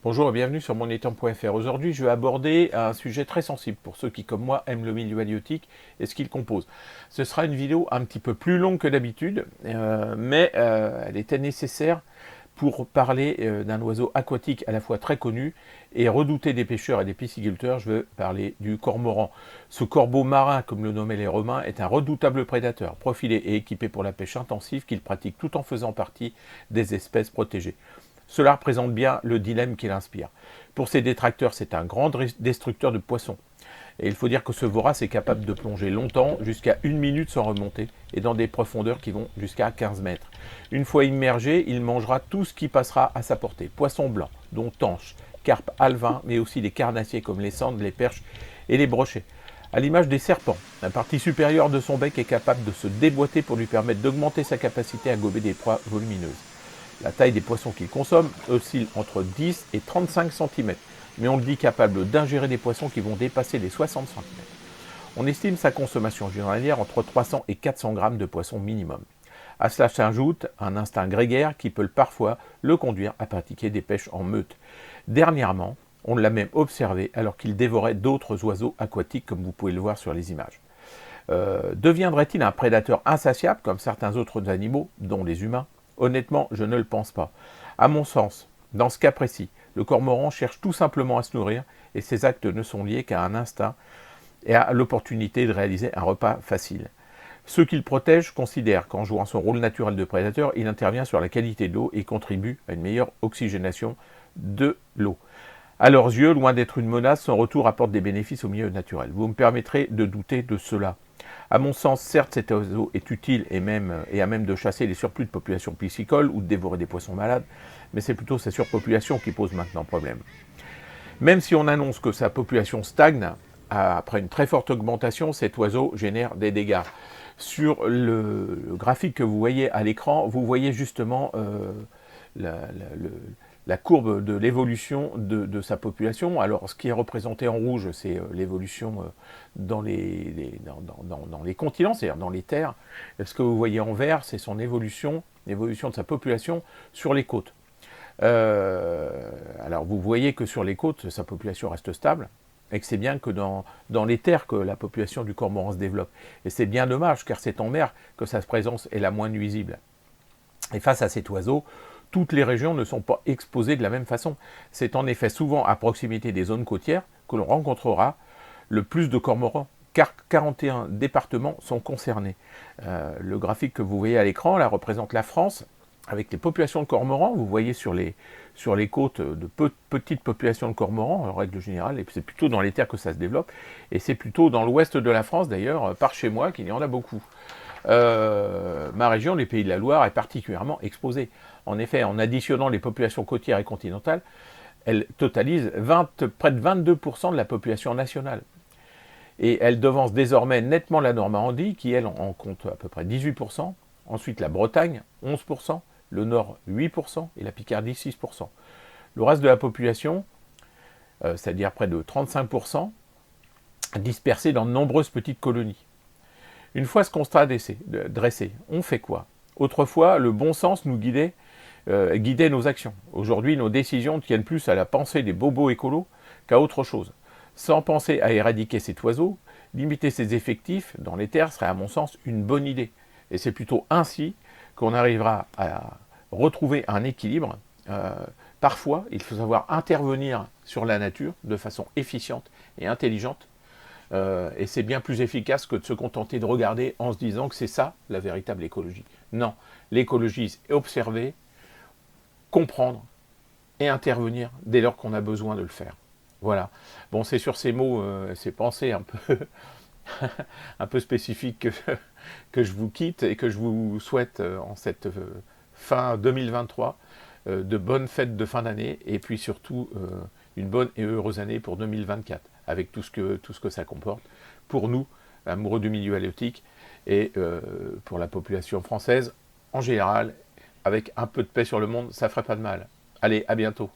Bonjour et bienvenue sur monétamp.fr. Aujourd'hui, je vais aborder un sujet très sensible pour ceux qui, comme moi, aiment le milieu halieutique et ce qu'il compose. Ce sera une vidéo un petit peu plus longue que d'habitude, mais elle était nécessaire pour parler d'un oiseau aquatique à la fois très connu et redouté des pêcheurs et des pisciculteurs. Je veux parler du cormoran. Ce corbeau marin, comme le nommaient les Romains, est un redoutable prédateur, profilé et équipé pour la pêche intensive qu'il pratique tout en faisant partie des espèces protégées. Cela représente bien le dilemme qu'il inspire. Pour ses détracteurs, c'est un grand destructeur de poissons. Et il faut dire que ce vorace est capable de plonger longtemps, jusqu'à 1 minute sans remonter, et dans des profondeurs qui vont jusqu'à 15 mètres. Une fois immergé, il mangera tout ce qui passera à sa portée. Poissons blancs, dont tanches, carpes, alevins, mais aussi des carnassiers comme les sandres, les perches et les brochets. À l'image des serpents, la partie supérieure de son bec est capable de se déboîter pour lui permettre d'augmenter sa capacité à gober des proies volumineuses. La taille des poissons qu'il consomme oscille entre 10 et 35 cm, mais on le dit capable d'ingérer des poissons qui vont dépasser les 60 cm. On estime sa consommation journalière entre 300 et 400 grammes de poissons minimum. À cela s'ajoute un instinct grégaire qui peut parfois le conduire à pratiquer des pêches en meute. Dernièrement, on l'a même observé alors qu'il dévorait d'autres oiseaux aquatiques, comme vous pouvez le voir sur les images. Deviendrait-il un prédateur insatiable comme certains autres animaux, dont les humains ? Honnêtement, je ne le pense pas. À mon sens, dans ce cas précis, le cormoran cherche tout simplement à se nourrir et ses actes ne sont liés qu'à un instinct et à l'opportunité de réaliser un repas facile. Ceux qu'il protège considèrent qu'en jouant son rôle naturel de prédateur, il intervient sur la qualité de l'eau et contribue à une meilleure oxygénation de l'eau. À leurs yeux, loin d'être une menace, son retour apporte des bénéfices au milieu naturel. Vous me permettrez de douter de cela. À mon sens, certes, cet oiseau est utile et à même de chasser les surplus de population piscicole ou de dévorer des poissons malades, mais c'est plutôt sa surpopulation qui pose maintenant problème. Même si on annonce que sa population stagne, après une très forte augmentation, cet oiseau génère des dégâts. Sur le graphique que vous voyez à l'écran, vous voyez justement la courbe de l'évolution de sa population. Alors, ce qui est représenté en rouge, c'est l'évolution dans les continents, c'est-à-dire dans les terres. Et ce que vous voyez en vert, c'est son évolution, l'évolution de sa population sur les côtes. Alors, vous voyez que sur les côtes, sa population reste stable, et que c'est bien que dans les terres que la population du cormoran se développe. Et c'est bien dommage, car c'est en mer que sa présence est la moins nuisible. Et face à cet oiseau, toutes les régions ne sont pas exposées de la même façon. C'est en effet souvent à proximité des zones côtières que l'on rencontrera le plus de cormorans, car 41 départements sont concernés. Le graphique que vous voyez à l'écran là représente la France avec les populations de cormorans. Vous voyez sur les côtes de petites populations de cormorans, en règle générale, et c'est plutôt dans les terres que ça se développe, et c'est plutôt dans l'ouest de la France d'ailleurs, par chez moi, qu'il y en a beaucoup. Ma région, les Pays de la Loire, est particulièrement exposée. En effet, en additionnant les populations côtières et continentales, elle totalise près de 22% de la population nationale. Et elle devance désormais nettement la Normandie, qui elle en compte à peu près 18%, ensuite la Bretagne, 11%, le Nord, 8%, et la Picardie, 6%. Le reste de la population, c'est-à-dire près de 35%, dispersée dans de nombreuses petites colonies. Une fois ce constat dressé, on fait quoi? Autrefois, le bon sens nous guidait nos actions. Aujourd'hui, nos décisions tiennent plus à la pensée des bobos écolos qu'à autre chose. Sans penser à éradiquer cet oiseau, limiter ses effectifs dans les terres serait à mon sens une bonne idée. Et c'est plutôt ainsi qu'on arrivera à retrouver un équilibre. Parfois, il faut savoir intervenir sur la nature de façon efficiente et intelligente. Et c'est bien plus efficace que de se contenter de regarder en se disant que c'est ça la véritable écologie. Non, l'écologie, c'est observer, comprendre et intervenir dès lors qu'on a besoin de le faire. Voilà. Bon, c'est sur ces mots, ces pensées un peu, un peu spécifiques que je vous quitte et que je vous souhaite en cette fin 2023 de bonnes fêtes de fin d'année et puis surtout une bonne et heureuse année pour 2024 avec tout ce que ça comporte pour nous, amoureux du milieu halieutique et pour la population française en général, avec un peu de paix sur le monde, ça ferait pas de mal. Allez, à bientôt.